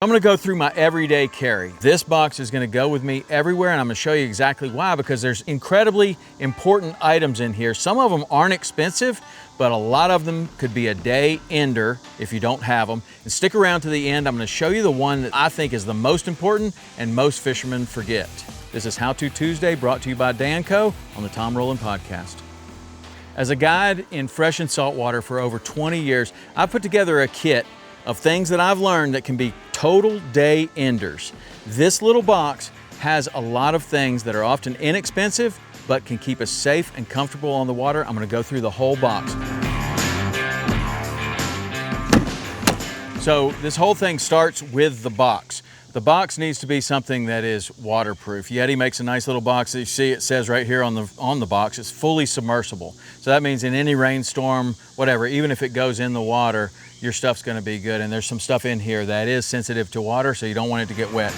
I'm gonna go through my everyday carry. This box is gonna go with me everywhere, and I'm gonna show you exactly why, because there's incredibly important items in here. Some of them aren't expensive, but a lot of them could be a day ender if you don't have them. And stick around to the end. I'm gonna show you the one that I think is the most important and most fishermen forget. This is How To Tuesday, brought to you by Danco on the Tom Rowland Podcast. As a guide in fresh and saltwater for over 20 years, I put together a kit of things that I've learned that can be total day enders. This little box has a lot of things that are often inexpensive, but can keep us safe and comfortable on the water. I'm gonna go through the whole box. So this whole thing starts with the box. The box needs to be something that is waterproof. Yeti makes a nice little box that you see, it says right here on the box, it's fully submersible. So that means in any rainstorm, whatever, even if it goes in the water, your stuff's gonna be good. And there's some stuff in here that is sensitive to water, so you don't want it to get wet.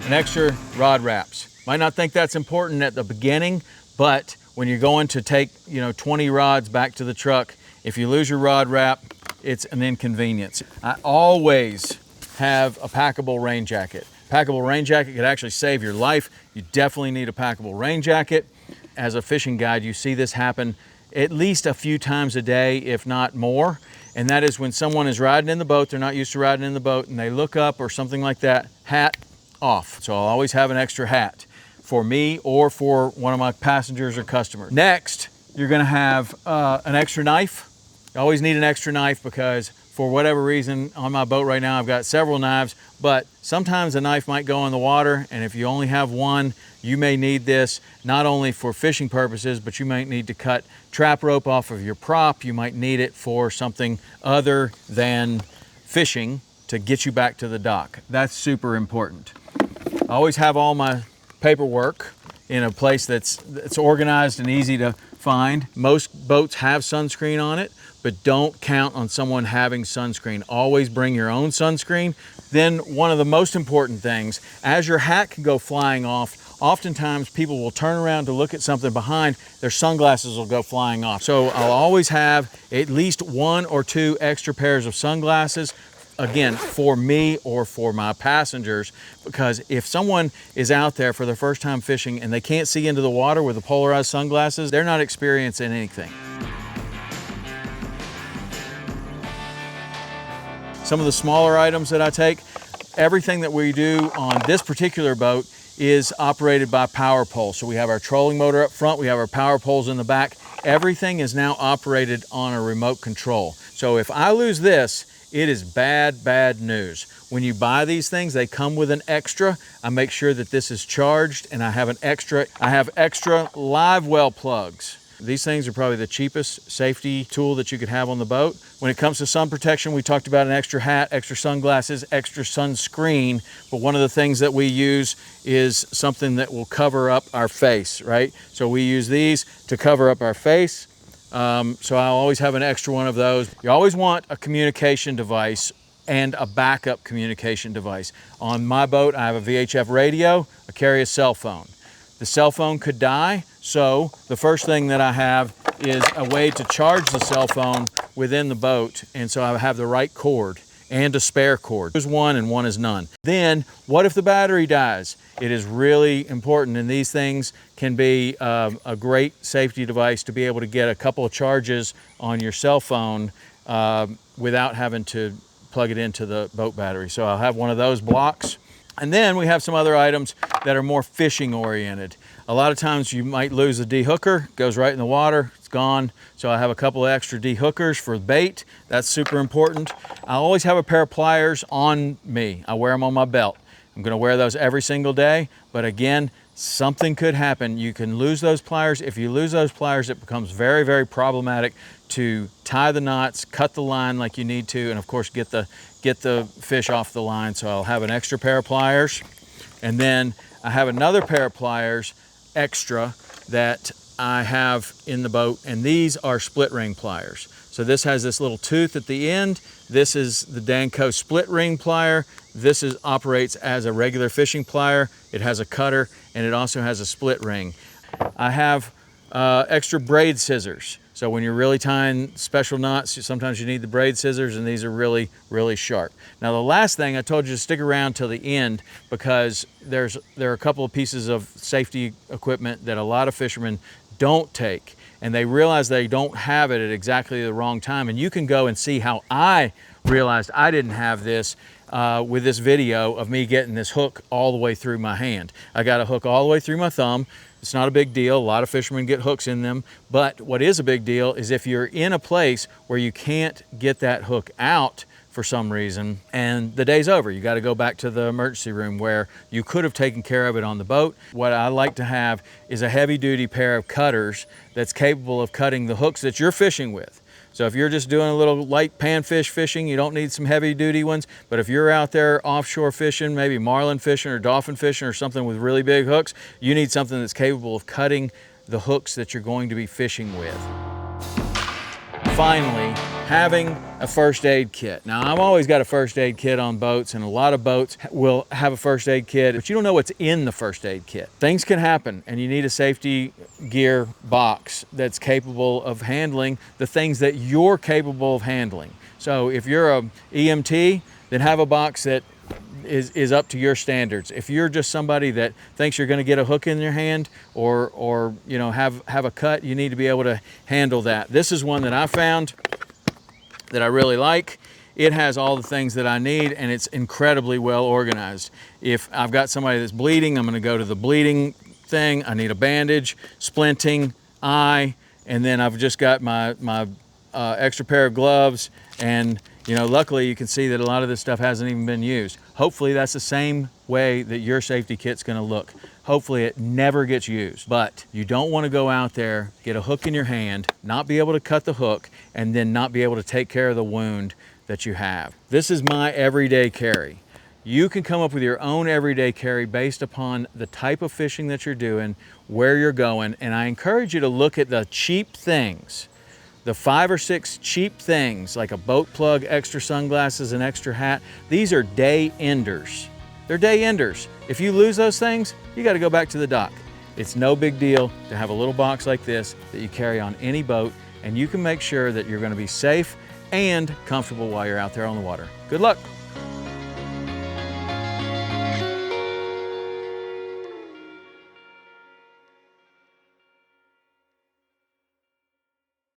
An extra rod wraps. Might not think that's important at the beginning, but when you're going to take 20 rods back to the truck, if you lose your rod wrap, it's an inconvenience. I always have a packable rain jacket. Packable rain jacket could actually save your life. You definitely need a packable rain jacket. As a fishing guide, you see this happen at least a few times a day, if not more. And that is when someone is riding in the boat, they're not used to riding in the boat, and they look up or something like that, hat off. So I'll always have an extra hat for me or for one of my passengers or customers. Next, you're gonna have an extra knife. You always need an extra knife because for whatever reason on my boat right now, I've got several knives, but sometimes a knife might go in the water, and if you only have one, you may need this not only for fishing purposes, but you might need to cut trap rope off of your prop. You might need it for something other than fishing to get you back to the dock. That's super important. I always have all my paperwork in a place that's organized and easy to find. Most boats have sunscreen on it, but don't count on someone having sunscreen. Always bring your own sunscreen. Then one of the most important things, as your hat can go flying off, oftentimes people will turn around to look at something behind, their sunglasses will go flying off. So I'll always have at least 1 or 2 extra pairs of sunglasses, again, for me or for my passengers, because if someone is out there for their first time fishing and they can't see into the water with the polarized sunglasses, they're not experiencing anything. Some of the smaller items that I take, everything that we do on this particular boat is operated by power pole. So we have our trolling motor up front, we have our power poles in the back. Everything is now operated on a remote control. So if I lose this, it is bad, bad news. When you buy these things, they come with an extra. I make sure that this is charged, and I have extra live well plugs. These things are probably the cheapest safety tool that you could have on the boat. When it comes to sun protection, we talked about an extra hat, extra sunglasses, extra sunscreen, but one of the things that we use is something that will cover up our face, right? So we use these to cover up our face. So I'll always have an extra one of those. You always want a communication device and a backup communication device. On my boat, I have a VHF radio, I carry a cell phone. The cell phone could die, so the first thing that I have is a way to charge the cell phone within the boat, and so I have the right cord and a spare cord. There's one and one is none. Then, what if the battery dies? It is really important, and these things can be a great safety device to be able to get a couple of charges on your cell phone without having to plug it into the boat battery. So I'll have one of those blocks. And then we have some other items that are more fishing oriented. A lot of times you might lose a de-hooker, goes right in the water, it's gone. So I have a couple of extra de-hookers for bait. That's super important. I always have a pair of pliers on me. I wear them on my belt. I'm gonna wear those every single day, but again, something could happen. You can lose those pliers. If you lose those pliers, it becomes very, very problematic to tie the knots, cut the line like you need to, and of course get the fish off the line. So I'll have an extra pair of pliers, and then I have another pair of pliers extra that I have in the boat, and these are split ring pliers. So this has this little tooth at the end. This is the Danco split ring plier. This operates as a regular fishing plier. It has a cutter, and it also has a split ring. I have extra braid scissors. So So when you're really tying special knots, sometimes you need the braid scissors, and these are really, really sharp. Now the last thing, I told you to stick around till the end, because there are a couple of pieces of safety equipment that a lot of fishermen don't take, and they realize they don't have it at exactly the wrong time. And you can go and see how I realized I didn't have this with this video of me getting this hook all the way through my hand. I got a hook all the way through my thumb. It's not a big deal. A lot of fishermen get hooks in them, but what is a big deal is if you're in a place where you can't get that hook out for some reason, and the day's over. You got to go back to the emergency room where you could have taken care of it on the boat. What I like to have is a heavy-duty pair of cutters that's capable of cutting the hooks that you're fishing with. So if you're just doing a little light panfish fishing, you don't need some heavy-duty ones. But if you're out there offshore fishing, maybe marlin fishing or dolphin fishing or something with really big hooks, you need something that's capable of cutting the hooks that you're going to be fishing with. Finally, having a first aid kit. Now, I've always got a first aid kit on boats, and a lot of boats will have a first aid kit, but you don't know what's in the first aid kit. Things can happen, and you need a safety gear box that's capable of handling the things that you're capable of handling. So if you're a EMT, then have a box that is up to your standards. If you're just somebody that thinks you're going to get a hook in your hand or you know have a cut, you need to be able to handle that. This is one that I found that I really like. It has all the things that I need, and it's incredibly well organized. If I've got somebody that's bleeding, I'm going to go to the bleeding thing. I need a bandage, splinting, eye, and then I've just got my extra pair of gloves. And you know, luckily you can see that a lot of this stuff hasn't even been used. Hopefully that's the same way that your safety kit's gonna look. Hopefully it never gets used. But you don't wanna go out there, get a hook in your hand, not be able to cut the hook, and then not be able to take care of the wound that you have. This is my everyday carry. You can come up with your own everyday carry based upon the type of fishing that you're doing, where you're going, and I encourage you to look at the cheap things. The 5 or 6 cheap things, like a boat plug, extra sunglasses, an extra hat, these are day enders. They're day enders. If you lose those things, you got to go back to the dock. It's no big deal to have a little box like this that you carry on any boat, and you can make sure that you're going to be safe and comfortable while you're out there on the water. Good luck.